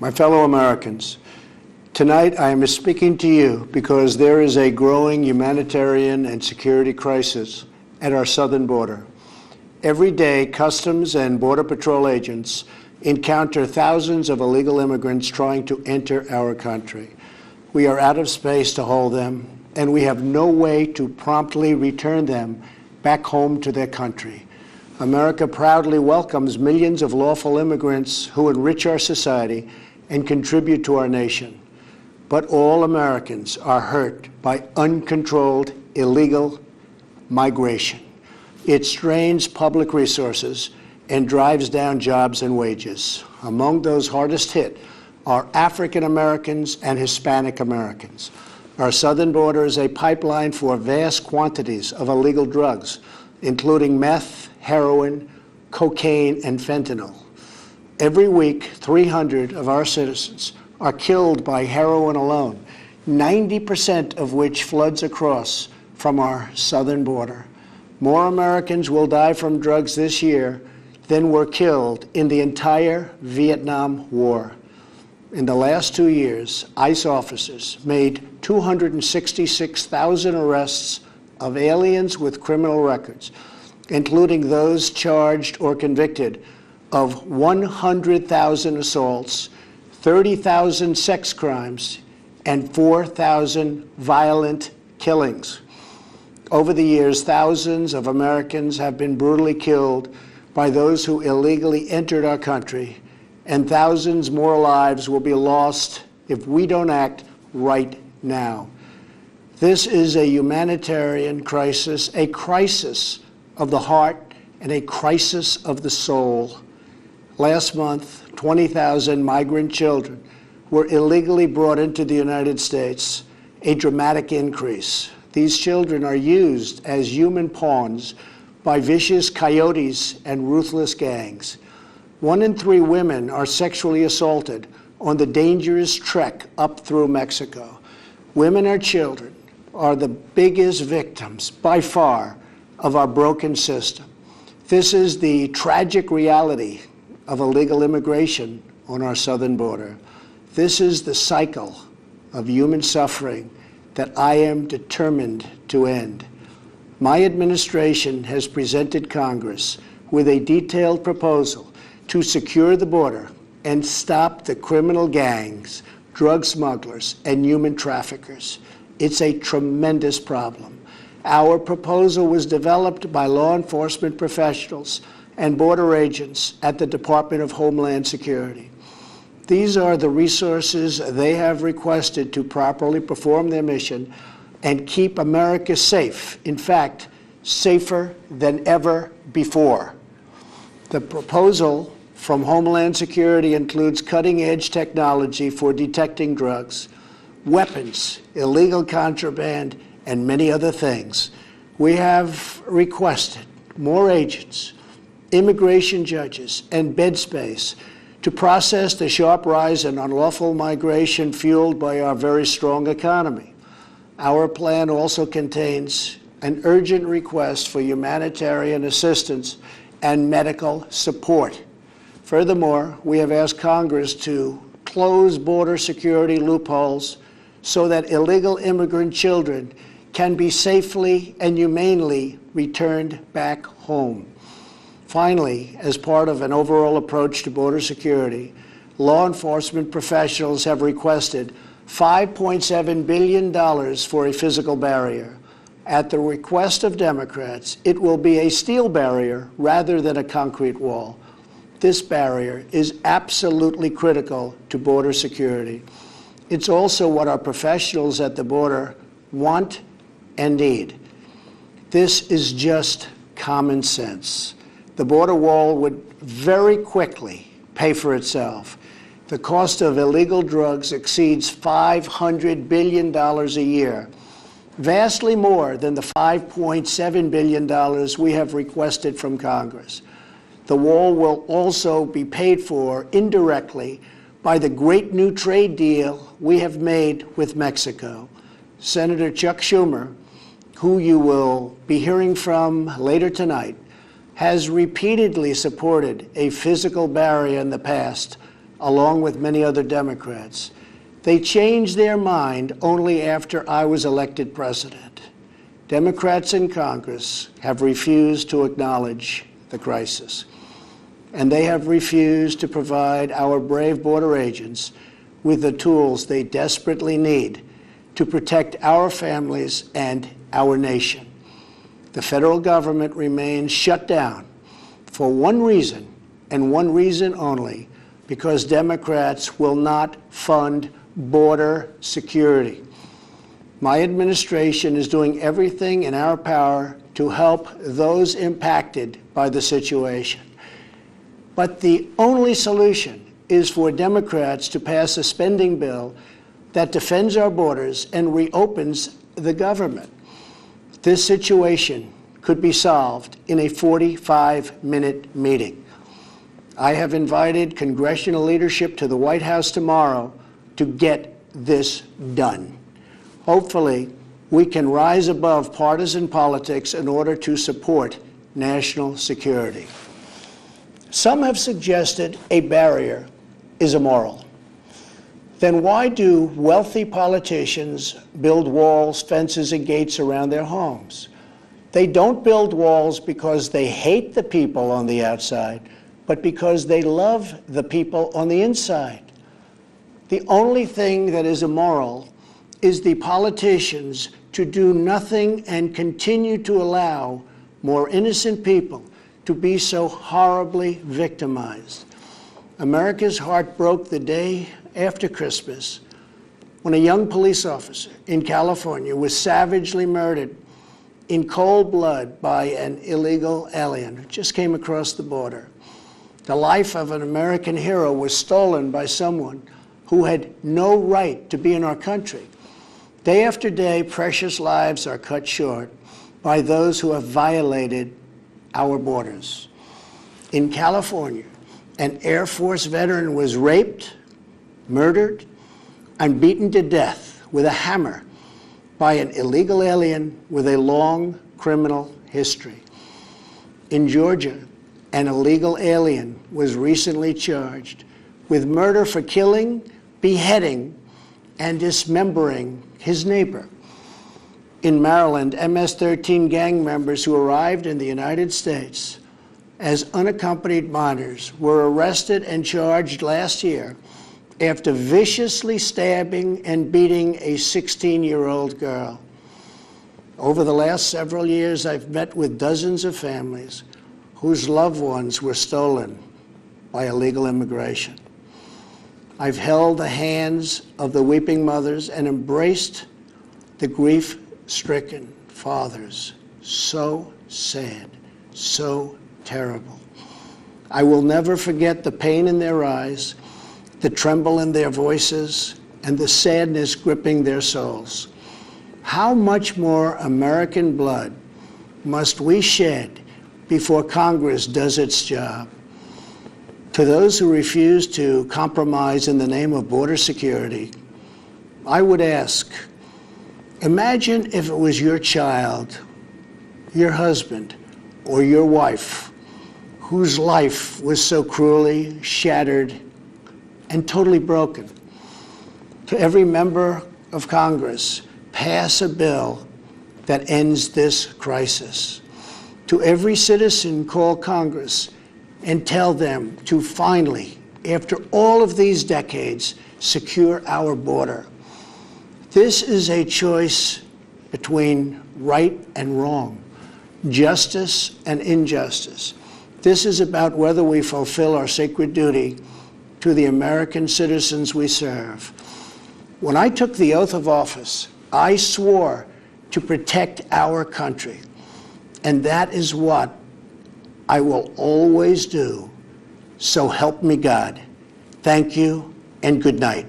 My fellow Americans, tonight I am speaking to you because there is a growing humanitarian and security crisis at our southern border. Every day, Customs and Border Patrol agents encounter thousands of illegal immigrants trying to enter our country. We are out of space to hold them, and we have no way to promptly return them back home to their country. America proudly welcomes millions of lawful immigrants who enrich our society and contribute to our nation. But all Americans are hurt by uncontrolled illegal migration. It strains public resources and drives down jobs and wages. Among those hardest hit are African Americans and Hispanic Americans. Our southern border is a pipeline for vast quantities of illegal drugs, including meth, heroin, cocaine, and fentanyl. Every week, 300 of our citizens are killed by heroin alone, 90% of which floods across from our southern border. More Americans will die from drugs this year than were killed in the entire Vietnam War. In the last 2 years, ICE officers made 266,000 arrests of aliens with criminal records, including those charged or convicted of 100,000 assaults, 30,000 sex crimes, and 4,000 violent killings. Over the years, thousands of Americans have been brutally killed by those who illegally entered our country, and thousands more lives will be lost if we don't act right now. This is a humanitarian crisis, a crisis of the heart and a crisis of the soul. Last month, 20,000 migrant children were illegally brought into the United States, a dramatic increase. These children are used as human pawns by vicious coyotes and ruthless gangs. 1 in 3 women are sexually assaulted on the dangerous trek up through Mexico. Women and children are the biggest victims, by far, of our broken system. This is the tragic reality of illegal immigration on our southern border. This is the cycle of human suffering that I am determined to end. My administration has presented Congress with a detailed proposal to secure the border and stop the criminal gangs, drug smugglers, and human traffickers. It's a tremendous problem. Our proposal was developed by law enforcement professionals and border agents at the Department of Homeland Security. These are the resources they have requested to properly perform their mission and keep America safe, in fact, safer than ever before. The proposal from Homeland Security includes cutting-edge technology for detecting drugs, weapons, illegal contraband, and many other things. We have requested more agents, immigration judges, and bed space to process the sharp rise in unlawful migration fueled by our very strong economy. Our plan also contains an urgent request for humanitarian assistance and medical support. Furthermore, we have asked Congress to close border security loopholes so that illegal immigrant children can be safely and humanely returned back home. Finally, as part of an overall approach to border security, law enforcement professionals have requested $5.7 billion for a physical barrier. At the request of Democrats, it will be a steel barrier rather than a concrete wall. This barrier is absolutely critical to border security. It's also what our professionals at the border want and need. This is just common sense. The border wall would very quickly pay for itself. The cost of illegal drugs exceeds $500 billion a year, vastly more than the $5.7 billion we have requested from Congress. The wall will also be paid for indirectly by the great new trade deal we have made with Mexico. Senator Chuck Schumer, who you will be hearing from later tonight, has repeatedly supported a physical barrier in the past along with many other Democrats. They changed their mind only after I was elected president. Democrats in Congress have refused to acknowledge the crisis, and they have refused to provide our brave border agents with the tools they desperately need to protect our families and our nation. The federal government remains shut down for one reason, and one reason only, because Democrats will not fund border security. My administration is doing everything in our power to help those impacted by the situation. But the only solution is for Democrats to pass a spending bill that defends our borders and reopens the government. This situation could be solved in a 45-minute meeting. I have invited congressional leadership to the White House tomorrow to get this done. Hopefully, we can rise above partisan politics in order to support national security. Some have suggested a barrier is immoral. Then why do wealthy politicians build walls, fences, and gates around their homes? They don't build walls because they hate the people on the outside, but because they love the people on the inside. The only thing that is immoral is the politicians to do nothing and continue to allow more innocent people to be so horribly victimized. America's heart broke the day after Christmas when a young police officer in California was savagely murdered in cold blood by an illegal alien who just came across the border. The life of an American hero was stolen by someone who had no right to be in our country. Day after day, precious lives are cut short by those who have violated our borders. In California, an Air Force veteran was raped, murdered, and beaten to death with a hammer by an illegal alien with a long criminal history. In Georgia, an illegal alien was recently charged with murder for killing, beheading, and dismembering his neighbor. In Maryland, MS-13 gang members who arrived in the United States as unaccompanied minors were arrested and charged last year after viciously stabbing and beating a 16-year-old girl. Over the last several years, I've met with dozens of families whose loved ones were stolen by illegal immigration. I've held the hands of the weeping mothers and embraced the grief-stricken fathers. So sad, so terrible. I will never forget the pain in their eyes, the tremble in their voices, and the sadness gripping their souls. How much more American blood must we shed before Congress does its job? To those who refuse to compromise in the name of border security, I would ask, imagine if it was your child, your husband, or your wife whose life was so cruelly shattered and totally broken. To every member of Congress, pass a bill that ends this crisis. To every citizen, call Congress and tell them to finally, after all of these decades, secure our border. This is a choice between right and wrong, justice and injustice. This is about whether we fulfill our sacred duty to the American citizens we serve. When I took the oath of office, I swore to protect our country, and that is what I will always do. So help me God. Thank you and good night.